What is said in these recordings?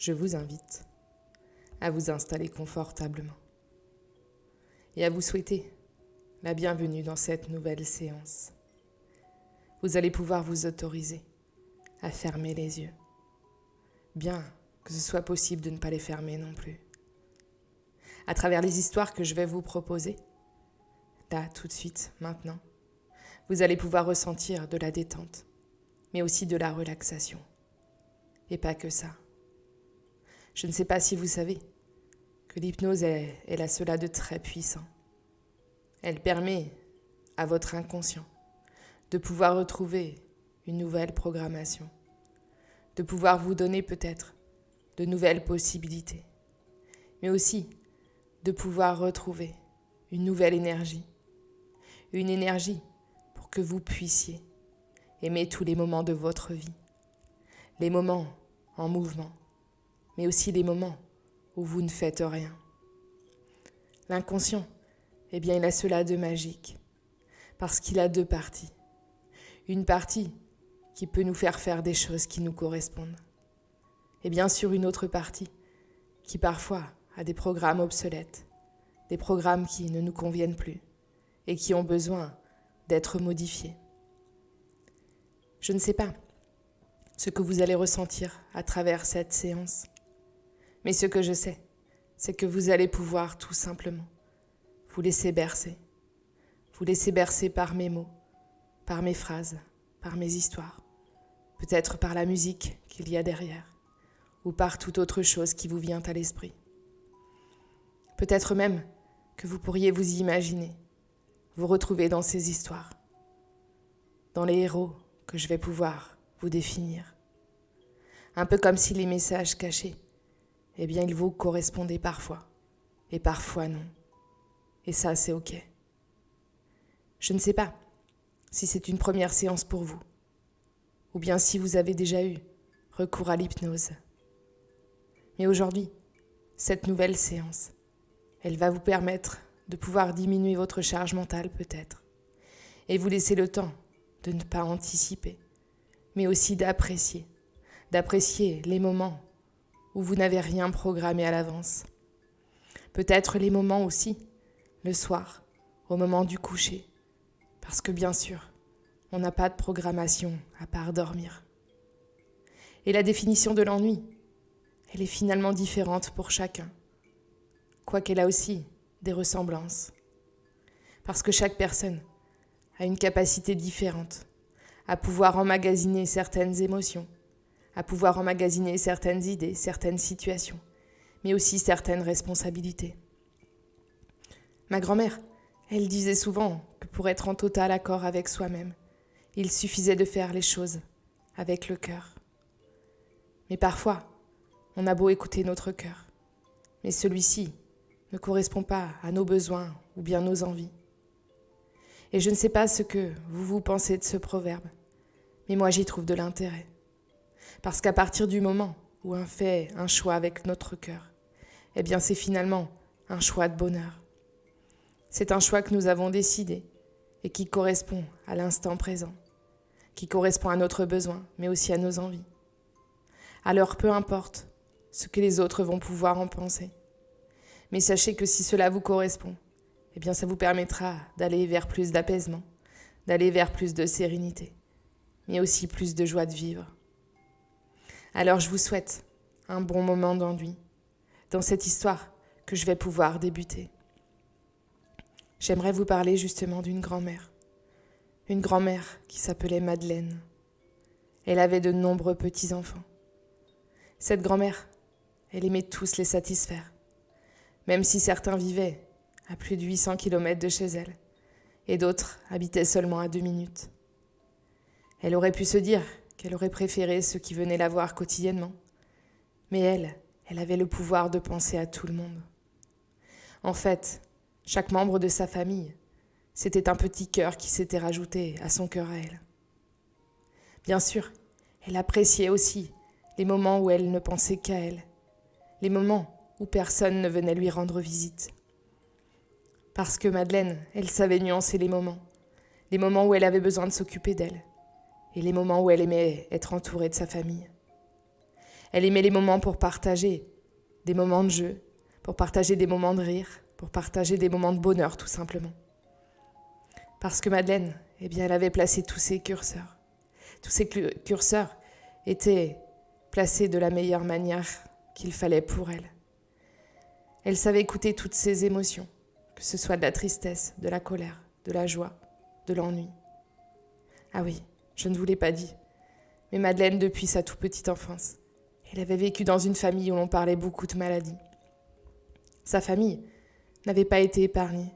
je vous invite à vous installer confortablement et à vous souhaiter la bienvenue dans cette nouvelle séance. Vous allez pouvoir vous autoriser à fermer les yeux, bien que ce soit possible de ne pas les fermer non plus. À travers les histoires que je vais vous proposer, là, tout de suite, maintenant, vous allez pouvoir ressentir de la détente, mais aussi de la relaxation. Et pas que ça. Je ne sais pas si vous savez que l'hypnose elle a cela de très puissant. Elle permet à votre inconscient de pouvoir retrouver une nouvelle programmation, de pouvoir vous donner peut-être de nouvelles possibilités, mais aussi de pouvoir retrouver une nouvelle énergie, une énergie pour que vous puissiez aimer tous les moments de votre vie, les moments en mouvement, mais aussi les moments où vous ne faites rien. L'inconscient, eh bien, il a cela de magique, parce qu'il a deux parties. Une partie qui peut nous faire des choses qui nous correspondent, et bien sûr une autre partie qui parfois a des programmes obsolètes, des programmes qui ne nous conviennent plus et qui ont besoin d'être modifiés. Je ne sais pas ce que vous allez ressentir à travers cette séance, mais ce que je sais, c'est que vous allez pouvoir tout simplement vous laisser bercer par mes mots, par mes phrases, par mes histoires, peut-être par la musique qu'il y a derrière, ou par toute autre chose qui vous vient à l'esprit. Peut-être même que vous pourriez vous y imaginer, vous retrouver dans ces histoires, dans les héros que je vais pouvoir vous définir. Un peu comme si les messages cachés, eh bien, ils vous correspondaient parfois, et parfois non. Et ça, c'est ok. Je ne sais pas si c'est une première séance pour vous, ou bien si vous avez déjà eu recours à l'hypnose. Mais aujourd'hui, cette nouvelle séance, elle va vous permettre de pouvoir diminuer votre charge mentale peut-être, et vous laisser le temps de ne pas anticiper, mais aussi d'apprécier les moments où vous n'avez rien programmé à l'avance. Peut-être les moments aussi, le soir, au moment du coucher, parce que bien sûr, on n'a pas de programmation à part dormir. Et la définition de l'ennui, elle est finalement différente pour chacun, quoiqu'elle a aussi des ressemblances. Parce que chaque personne a une capacité différente à pouvoir emmagasiner certaines émotions, à pouvoir emmagasiner certaines idées, certaines situations, mais aussi certaines responsabilités. Ma grand-mère, elle disait souvent que pour être en total accord avec soi-même, il suffisait de faire les choses avec le cœur. Mais parfois, on a beau écouter notre cœur, mais celui-ci ne correspond pas à nos besoins ou bien nos envies. Et je ne sais pas ce que vous pensez de ce proverbe, mais moi j'y trouve de l'intérêt. Parce qu'à partir du moment où on fait un choix avec notre cœur, eh bien c'est finalement un choix de bonheur. C'est un choix que nous avons décidé et qui correspond à l'instant présent, qui correspond à notre besoin, mais aussi à nos envies. Alors peu importe ce que les autres vont pouvoir en penser, mais sachez que si cela vous correspond, eh bien ça vous permettra d'aller vers plus d'apaisement, d'aller vers plus de sérénité, mais aussi plus de joie de vivre. Alors je vous souhaite un bon moment d'ennui dans cette histoire que je vais pouvoir débuter. J'aimerais vous parler justement d'une grand-mère. Une grand-mère qui s'appelait Madeleine. Elle avait de nombreux petits-enfants. Cette grand-mère, elle aimait tous les satisfaire, même si certains vivaient à plus de 800 km de chez elle, et d'autres habitaient seulement à 2 minutes. Elle aurait pu se dire qu'elle aurait préféré ceux qui venaient la voir quotidiennement, mais elle avait le pouvoir de penser à tout le monde. En fait, chaque membre de sa famille, c'était un petit cœur qui s'était rajouté à son cœur à elle. Bien sûr, elle appréciait aussi les moments où elle ne pensait qu'à elle, les moments où personne ne venait lui rendre visite. Parce que Madeleine, elle savait nuancer les moments où elle avait besoin de s'occuper d'elle, et les moments où elle aimait être entourée de sa famille. Elle aimait les moments pour partager, des moments de jeu, pour partager des moments de rire, pour partager des moments de bonheur tout simplement. Parce que Madeleine, elle avait placé tous ses curseurs. Tous ces curseurs étaient placés de la meilleure manière qu'il fallait pour elle. Elle savait écouter toutes ses émotions, que ce soit de la tristesse, de la colère, de la joie, de l'ennui. Ah oui, je ne vous l'ai pas dit, mais Madeleine, depuis sa toute petite enfance, elle avait vécu dans une famille où l'on parlait beaucoup de maladies. Sa famille n'avait pas été épargnée.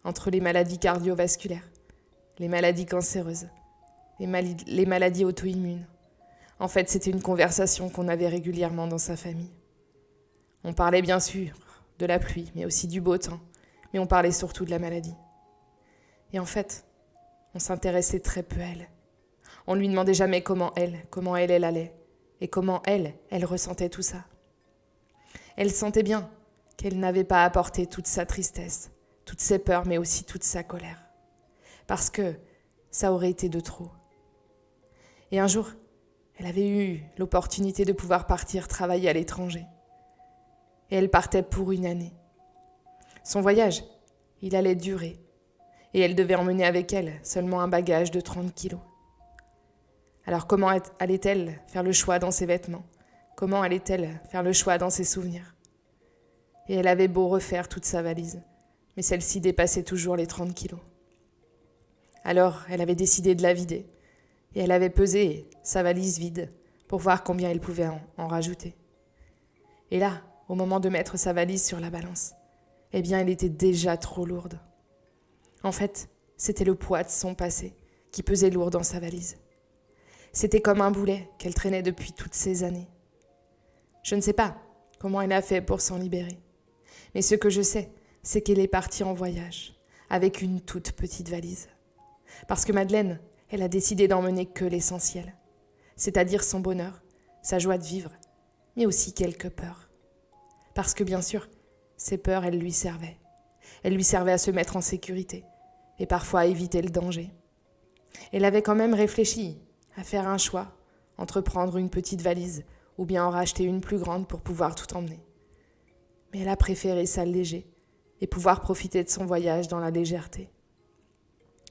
Entre les maladies cardiovasculaires, les maladies cancéreuses, les maladies auto-immunes. En fait, c'était une conversation qu'on avait régulièrement dans sa famille. On parlait bien sûr de la pluie, mais aussi du beau temps, mais on parlait surtout de la maladie. Et en fait, on s'intéressait très peu à elle. On ne lui demandait jamais comment elle allait, et comment elle ressentait tout ça. Elle sentait bien qu'elle n'avait pas apporté toute sa tristesse, toutes ses peurs, mais aussi toute sa colère. Parce que ça aurait été de trop. Et un jour, elle avait eu l'opportunité de pouvoir partir travailler à l'étranger. Et elle partait pour 1 année. Son voyage, il allait durer. Et elle devait emmener avec elle seulement un bagage de 30 kilos. Alors comment allait-elle faire le choix dans ses vêtements? Comment allait-elle faire le choix dans ses souvenirs? Et elle avait beau refaire toute sa valise, mais celle-ci dépassait toujours les 30 kilos. Alors elle avait décidé de la vider. Et elle avait pesé sa valise vide pour voir combien elle pouvait en rajouter. Et là, au moment de mettre sa valise sur la balance, elle était déjà trop lourde. En fait, c'était le poids de son passé qui pesait lourd dans sa valise. C'était comme un boulet qu'elle traînait depuis toutes ces années. Je ne sais pas comment elle a fait pour s'en libérer. Mais ce que je sais, c'est qu'elle est partie en voyage avec une toute petite valise. Parce que Madeleine, elle a décidé d'emmener que l'essentiel, c'est-à-dire son bonheur, sa joie de vivre, mais aussi quelques peurs. Parce que bien sûr, ces peurs, elles lui servaient. Elles lui servaient à se mettre en sécurité et parfois à éviter le danger. Elle avait quand même réfléchi à faire un choix entre prendre une petite valise ou bien en racheter une plus grande pour pouvoir tout emmener. Mais elle a préféré s'alléger et pouvoir profiter de son voyage dans la légèreté.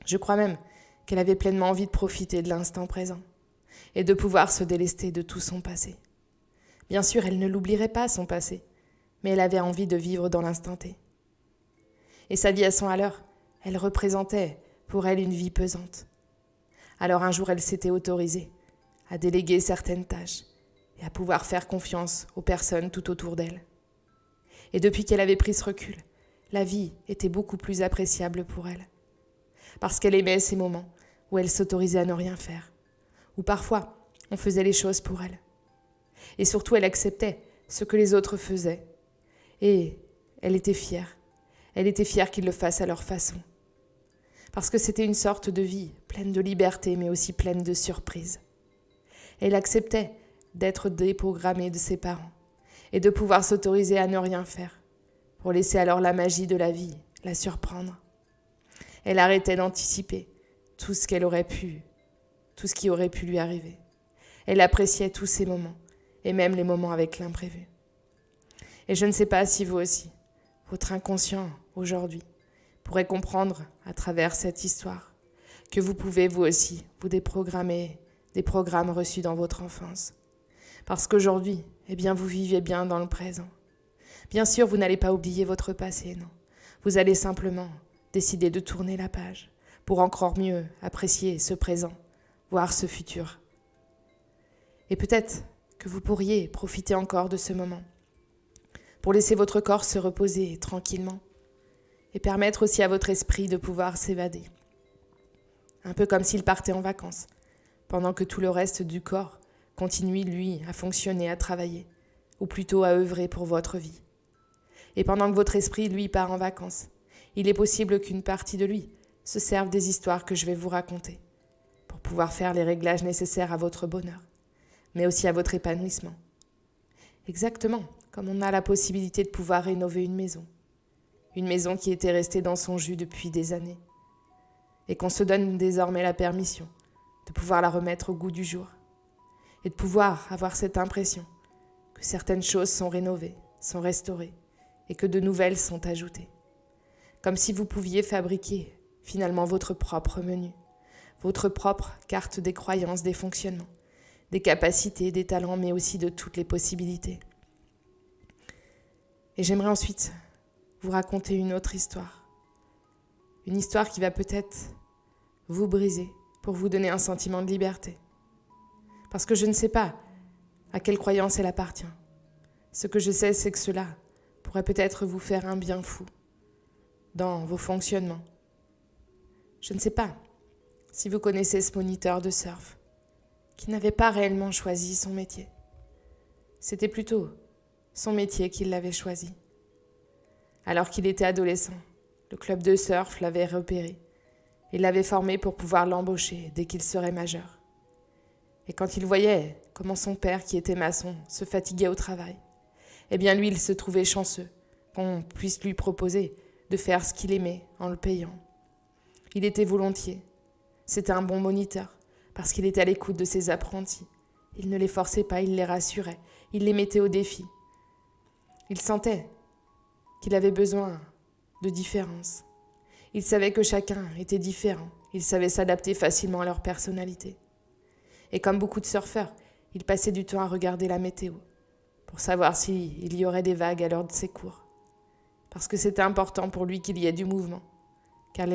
Je crois même qu'elle avait pleinement envie de profiter de l'instant présent et de pouvoir se délester de tout son passé. Bien sûr, elle ne l'oublierait pas, son passé, mais elle avait envie de vivre dans l'instant T. Et sa vie à 100 à l'heure, elle représentait pour elle une vie pesante. Alors un jour, elle s'était autorisée à déléguer certaines tâches et à pouvoir faire confiance aux personnes tout autour d'elle. Et depuis qu'elle avait pris ce recul, la vie était beaucoup plus appréciable pour elle. Parce qu'elle aimait ces moments où elle s'autorisait à ne rien faire, où parfois on faisait les choses pour elle. Et surtout, elle acceptait ce que les autres faisaient. Et elle était fière. Elle était fière qu'ils le fassent à leur façon. Parce que c'était une sorte de vie pleine de liberté, mais aussi pleine de surprises. Elle acceptait d'être déprogrammée de ses parents et de pouvoir s'autoriser à ne rien faire, pour laisser alors la magie de la vie la surprendre. Elle arrêtait d'anticiper tout ce qui aurait pu lui arriver. Elle appréciait tous ces moments, et même les moments avec l'imprévu. Et je ne sais pas si vous aussi, votre inconscient aujourd'hui, pourrait comprendre à travers cette histoire que vous pouvez vous aussi vous déprogrammer des programmes reçus dans votre enfance. Parce qu'aujourd'hui, vous vivez bien dans le présent. Bien sûr, vous n'allez pas oublier votre passé, non. Vous allez simplement décider de tourner la page pour encore mieux apprécier ce présent, voire ce futur. Et peut-être que vous pourriez profiter encore de ce moment pour laisser votre corps se reposer tranquillement et permettre aussi à votre esprit de pouvoir s'évader. Un peu comme s'il partait en vacances, pendant que tout le reste du corps continue, lui, à fonctionner, à travailler, ou plutôt à œuvrer pour votre vie. Et pendant que votre esprit, lui, part en vacances, il est possible qu'une partie de lui se serve des histoires que je vais vous raconter, pour pouvoir faire les réglages nécessaires à votre bonheur, mais aussi à votre épanouissement. Exactement comme on a la possibilité de pouvoir rénover une maison qui était restée dans son jus depuis des années, et qu'on se donne désormais la permission de pouvoir la remettre au goût du jour. et de pouvoir avoir cette impression que certaines choses sont rénovées, sont restaurées et que de nouvelles sont ajoutées. Comme si vous pouviez fabriquer finalement votre propre menu, votre propre carte des croyances, des fonctionnements, des capacités, des talents, mais aussi de toutes les possibilités. Et j'aimerais ensuite vous raconter une autre histoire. Une histoire qui va peut-être vous briser pour vous donner un sentiment de liberté. Parce que je ne sais pas à quelle croyance elle appartient. Ce que je sais, c'est que cela pourrait peut-être vous faire un bien fou dans vos fonctionnements. Je ne sais pas si vous connaissez ce moniteur de surf qui n'avait pas réellement choisi son métier. C'était plutôt son métier qui l'avait choisi. Alors qu'il était adolescent, le club de surf l'avait repéré et l'avait formé pour pouvoir l'embaucher dès qu'il serait majeur. Et quand il voyait comment son père, qui était maçon, se fatiguait au travail, eh bien lui, il se trouvait chanceux qu'on puisse lui proposer de faire ce qu'il aimait en le payant. Il était volontiers. C'était un bon moniteur parce qu'il était à l'écoute de ses apprentis. Il ne les forçait pas, il les rassurait, il les mettait au défi. Il sentait qu'il avait besoin de différence. Il savait que chacun était différent. Il savait s'adapter facilement à leur personnalité. Et comme beaucoup de surfeurs, il passait du temps à regarder la météo pour savoir s'il y aurait des vagues à l'heure de ses cours. Parce que c'était important pour lui qu'il y ait du mouvement, car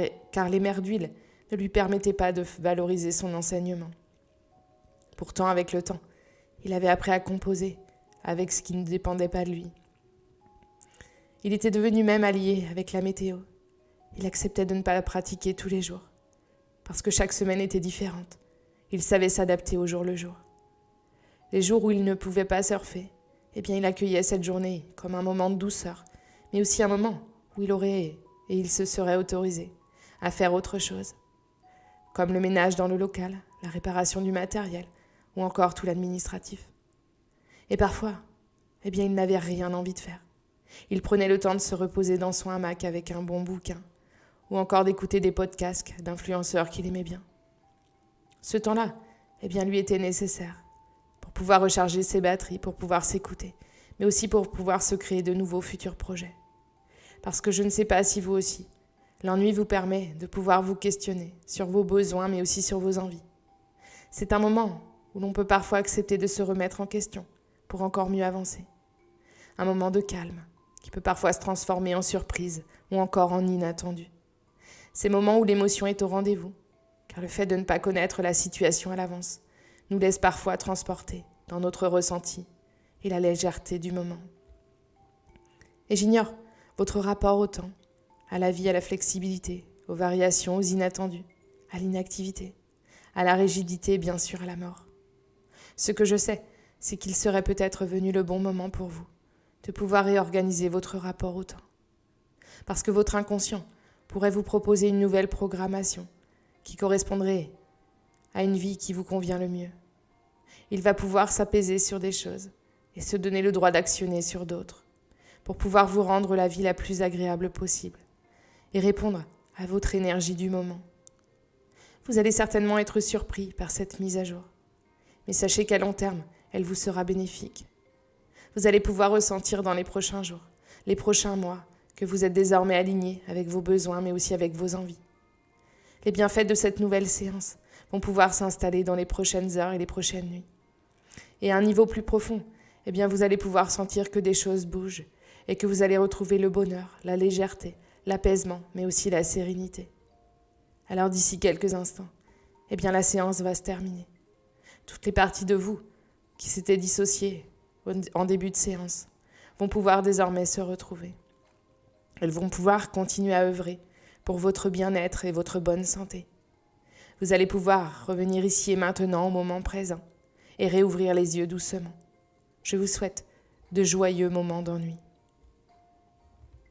les mers d'huile ne lui permettaient pas de valoriser son enseignement. Pourtant, avec le temps, il avait appris à composer avec ce qui ne dépendait pas de lui. Il était devenu même allié avec la météo. Il acceptait de ne pas la pratiquer tous les jours, parce que chaque semaine était différente. Il savait s'adapter au jour le jour. Les jours où il ne pouvait pas surfer, eh bien il accueillait cette journée comme un moment de douceur, mais aussi un moment où il aurait et il se serait autorisé à faire autre chose, comme le ménage dans le local, la réparation du matériel ou encore tout l'administratif. Et parfois, eh bien il n'avait rien envie de faire. Il prenait le temps de se reposer dans son hamac avec un bon bouquin ou encore d'écouter des podcasts d'influenceurs qu'il aimait bien. Ce temps-là, eh bien, lui était nécessaire pour pouvoir recharger ses batteries, pour pouvoir s'écouter, mais aussi pour pouvoir se créer de nouveaux futurs projets. Parce que je ne sais pas si vous aussi, l'ennui vous permet de pouvoir vous questionner sur vos besoins, mais aussi sur vos envies. C'est un moment où l'on peut parfois accepter de se remettre en question pour encore mieux avancer. Un moment de calme qui peut parfois se transformer en surprise ou encore en inattendu. Ces moments où l'émotion est au rendez-vous, car le fait de ne pas connaître la situation à l'avance nous laisse parfois transporter dans notre ressenti et la légèreté du moment. Et j'ignore votre rapport au temps, à la vie, à la flexibilité, aux variations, aux inattendus, à l'inactivité, à la rigidité et bien sûr à la mort. Ce que je sais, c'est qu'il serait peut-être venu le bon moment pour vous de pouvoir réorganiser votre rapport au temps. Parce que votre inconscient pourrait vous proposer une nouvelle programmation qui correspondrait à une vie qui vous convient le mieux. Il va pouvoir s'apaiser sur des choses et se donner le droit d'actionner sur d'autres pour pouvoir vous rendre la vie la plus agréable possible et répondre à votre énergie du moment. Vous allez certainement être surpris par cette mise à jour, mais sachez qu'à long terme, elle vous sera bénéfique. Vous allez pouvoir ressentir dans les prochains jours, les prochains mois, que vous êtes désormais aligné avec vos besoins, mais aussi avec vos envies. Les bienfaits de cette nouvelle séance vont pouvoir s'installer dans les prochaines heures et les prochaines nuits. Et à un niveau plus profond, eh bien vous allez pouvoir sentir que des choses bougent et que vous allez retrouver le bonheur, la légèreté, l'apaisement, mais aussi la sérénité. Alors d'ici quelques instants, eh bien la séance va se terminer. Toutes les parties de vous qui s'étaient dissociées en début de séance vont pouvoir désormais se retrouver. Elles vont pouvoir continuer à œuvrer pour votre bien-être et votre bonne santé. Vous allez pouvoir revenir ici et maintenant au moment présent et réouvrir les yeux doucement. Je vous souhaite de joyeux moments d'ennui.